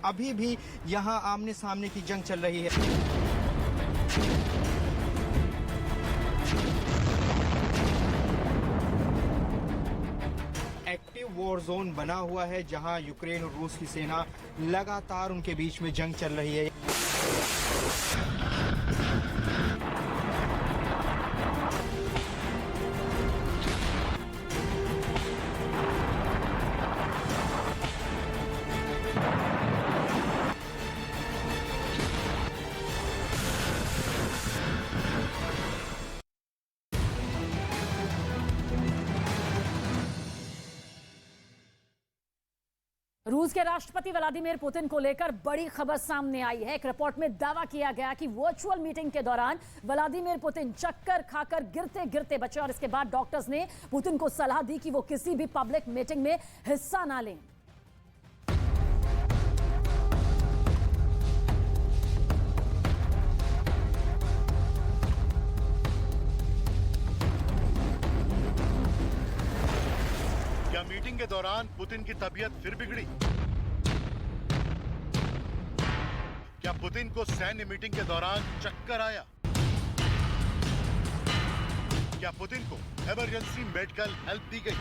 अभी भी यहाँ आमने सामने की जंग चल रही है। एक्टिव वॉर जोन बना हुआ है जहां यूक्रेन और रूस की सेना लगातार उनके बीच में जंग चल रही है। रूस के राष्ट्रपति व्लादिमीर पुतिन को लेकर बड़ी खबर सामने आई है। एक रिपोर्ट में दावा किया गया कि वर्चुअल मीटिंग के दौरान व्लादिमीर पुतिन चक्कर खाकर गिरते गिरते बचे और इसके बाद डॉक्टर्स ने पुतिन को सलाह दी कि वो किसी भी पब्लिक मीटिंग में हिस्सा ना लें। क्या मीटिंग के दौरान पुतिन की तबीयत फिर बिगड़ी? क्या पुतिन को सैन्य मीटिंग के दौरान चक्कर आया? क्या पुतिन को इमरजेंसी मेडिकल हेल्प दी गई?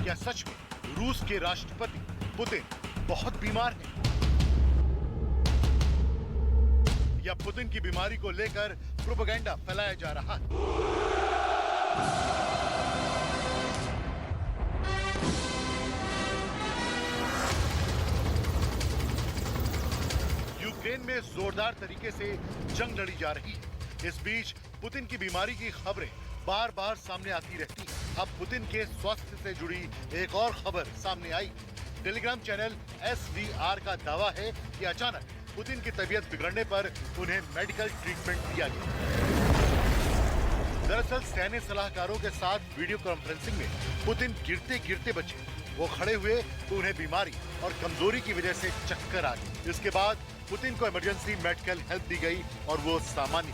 क्या सच में रूस के राष्ट्रपति पुतिन बहुत बीमार हैं? या पुतिन की बीमारी को लेकर प्रोपेगेंडा फैलाया जा रहा है? यूक्रेन में जोरदार तरीके से जंग लड़ी जा रही है। इस बीच पुतिन की बीमारी की खबरें बार बार सामने आती रहती हैं। अब पुतिन के स्वास्थ्य से जुड़ी एक और खबर सामने आई। टेलीग्राम चैनल SVR का दावा है कि अचानक पुतिन की तबीयत बिगड़ने पर उन्हें मेडिकल ट्रीटमेंट दिया गया। दरअसल सैन्य सलाहकारों के साथ वीडियो कॉन्फ्रेंसिंग में पुतिन गिरते गिरते बचे। वो खड़े हुए तो उन्हें बीमारी और कमजोरी की वजह से चक्कर आ गए। इसके बाद पुतिन को इमरजेंसी मेडिकल हेल्प दी गई और वो सामान्य।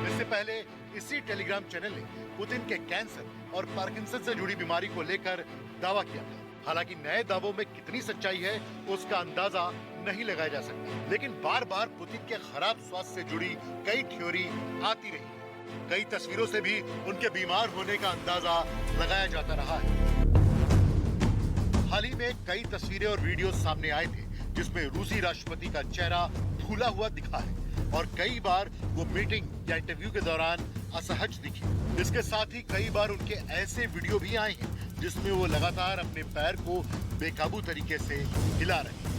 इससे पहले इसी टेलीग्राम चैनल ने पुतिन के कैंसर और पार्किंसन से जुड़ी बीमारी को लेकर दावा किया था। हालांकि नए दावों में कितनी सच्चाई है उसका अंदाजा नहीं लगाया जा सकता, लेकिन बार बार पुतिन के खराब स्वास्थ्य से जुड़ी कई थ्योरी आती रही। कई तस्वीरों से भी उनके बीमार होने का अंदाजा लगाया जाता रहा है। हाल ही में कई तस्वीरें और वीडियो सामने आए थे जिसमें रूसी राष्ट्रपति का चेहरा फूला हुआ दिखा है और कई बार वो मीटिंग या इंटरव्यू के दौरान असहज दिखी। इसके साथ ही कई बार उनके ऐसे वीडियो भी आए हैं जिसमें वो लगातार अपने पैर को बेकाबू तरीके से हिला रहे हैं।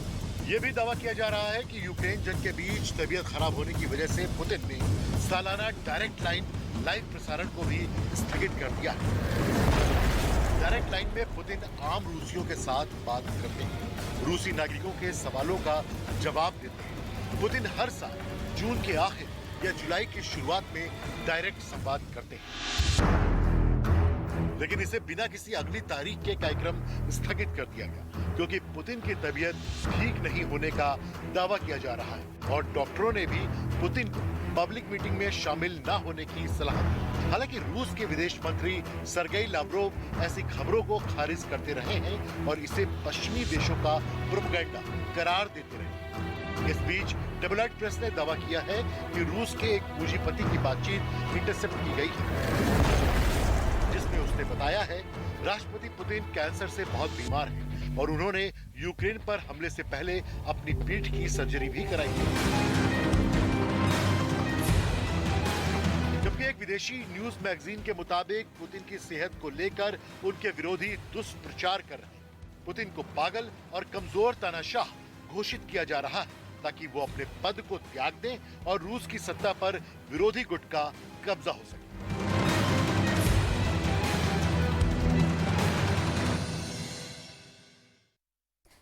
ये भी दावा किया जा रहा है कि यूक्रेन जंग के बीच तबीयत खराब होने की वजह से पुतिन ने सालाना डायरेक्ट लाइन लाइव प्रसारण को भी स्थगित कर दिया है। डायरेक्ट लाइन में पुतिन आम रूसियों के साथ बात करते हैं, रूसी नागरिकों के सवालों का जवाब देते हैं। पुतिन हर साल जून के आखिर या जुलाई की शुरुआत में डायरेक्ट संवाद करते हैं, लेकिन इसे बिना किसी अगली तारीख के कार्यक्रम स्थगित कर दिया गया क्योंकि पुतिन की तबीयत ठीक नहीं होने का दावा किया जा रहा है और डॉक्टरों ने भी पुतिन को पब्लिक मीटिंग में शामिल न होने की सलाह दी। हालांकि रूस के विदेश मंत्री सर्गेई लाव्रोव ऐसी खबरों को खारिज करते रहे हैं और इसे पश्चिमी देशों का प्रोपेगेंडा करार देते रहे। इस बीच डबल प्रेस ने दावा किया है कि रूस के एक पूंजीपति की बातचीत इंटरसेप्ट की गई है जिसमें उसने बताया है राष्ट्रपति पुतिन कैंसर से बहुत बीमार हैं और उन्होंने यूक्रेन पर हमले से पहले अपनी पीठ की सर्जरी भी कराई है। जबकि एक विदेशी न्यूज मैगजीन के मुताबिक पुतिन की सेहत को लेकर उनके विरोधी दुष्प्रचार कर रहे हैं। पुतिन को पागल और कमजोर तानाशाह घोषित किया जा रहा है ताकि वो अपने पद को त्याग दें और रूस की सत्ता पर विरोधी गुट का कब्जा हो सके।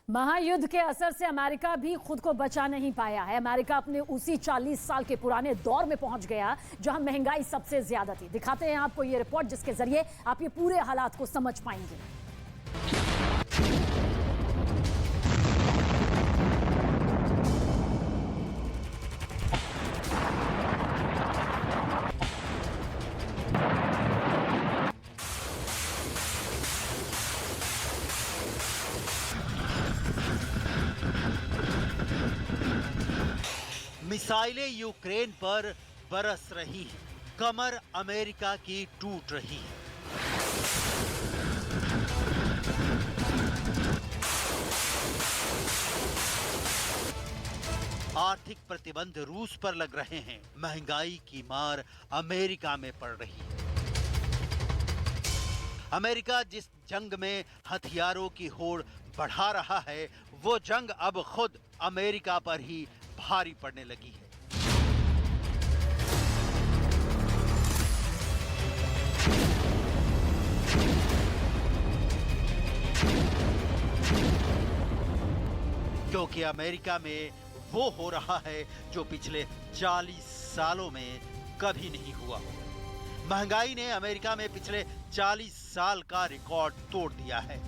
महायुद्ध के असर से अमेरिका भी खुद को बचा नहीं पाया है। अमेरिका अपने उसी 40 साल के पुराने दौर में पहुंच गया जहां महंगाई सबसे ज्यादा थी। दिखाते हैं आपको ये रिपोर्ट जिसके जरिए आप ये पूरे हालात को समझ पाएंगे। मिसाइलें यूक्रेन पर बरस रही हैं, कमर अमेरिका की टूट रही है। आर्थिक प्रतिबंध रूस पर लग रहे हैं, महंगाई की मार अमेरिका में पड़ रही है। अमेरिका जिस जंग में हथियारों की होड़ बढ़ा रहा है, वो जंग अब खुद अमेरिका पर ही भारी पड़ने लगी है। क्योंकि अमेरिका में वो हो रहा है जो पिछले 40 सालों में कभी नहीं हुआ। महंगाई ने अमेरिका में पिछले 40 साल का रिकॉर्ड तोड़ दिया है।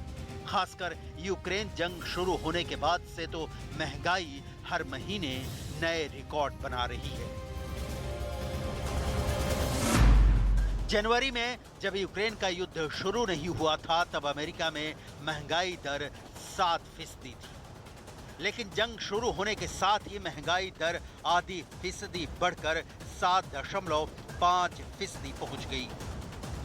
खासकर यूक्रेन जंग शुरू होने के बाद से तो महंगाई हर महीने नए रिकॉर्ड बना रही है। जनवरी में जब यूक्रेन का युद्ध शुरू नहीं हुआ था, तब अमेरिका में महंगाई दर 7% थी। लेकिन जंग शुरू होने के साथ ही महंगाई दर आधी फीसदी बढ़कर 7.5% पहुंच गई।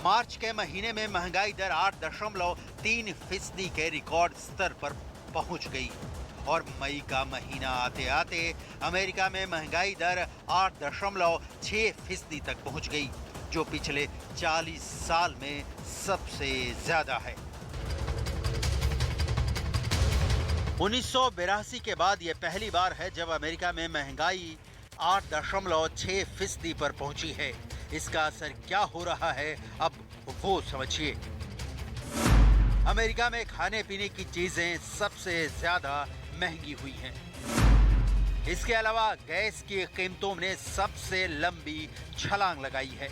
मार्च के महीने में महंगाई दर 8.3% के रिकॉर्ड स्तर पर पहुंच गई और मई का महीना आते आते अमेरिका में महंगाई दर 8.6% तक पहुंच गई, जो पिछले 40 साल में सबसे ज्यादा है। 1982 के बाद यह पहली बार है जब अमेरिका में महंगाई 8.6% पर पहुंची है। इसका असर क्या हो रहा है, अब वो समझिए। अमेरिका में खाने पीने की चीजें सबसे ज्यादा महंगी हुई हैं। इसके अलावा गैस की कीमतों ने सबसे लंबी छलांग लगाई है।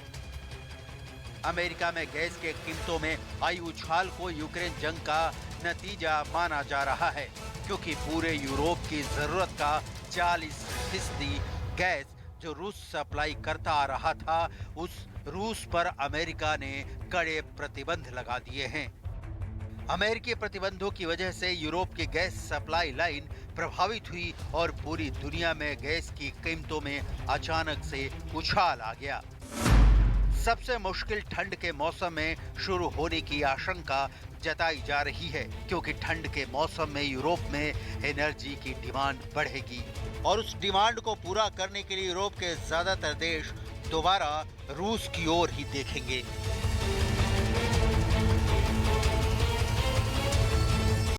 अमेरिका में गैस के कीमतों में आई उछाल को यूक्रेन जंग का नतीजा माना जा रहा है, क्योंकि पूरे यूरोप की जरूरत का 40% गैस जो रूस सप्लाई करता आ रहा था, उस रूस पर अमेरिका ने कड़े प्रतिबंध लगा दिए हैं। अमेरिकी प्रतिबंधों की वजह से यूरोप की गैस सप्लाई लाइन प्रभावित हुई और पूरी दुनिया में गैस की कीमतों में अचानक से उछाल आ गया। सबसे मुश्किल ठंड के मौसम में शुरू होने की आशंका जताई जा रही है, क्योंकि ठंड के मौसम में यूरोप में एनर्जी की डिमांड बढ़ेगी और उस डिमांड को पूरा करने के लिए यूरोप के ज्यादातर देश दोबारा रूस की ओर ही देखेंगे।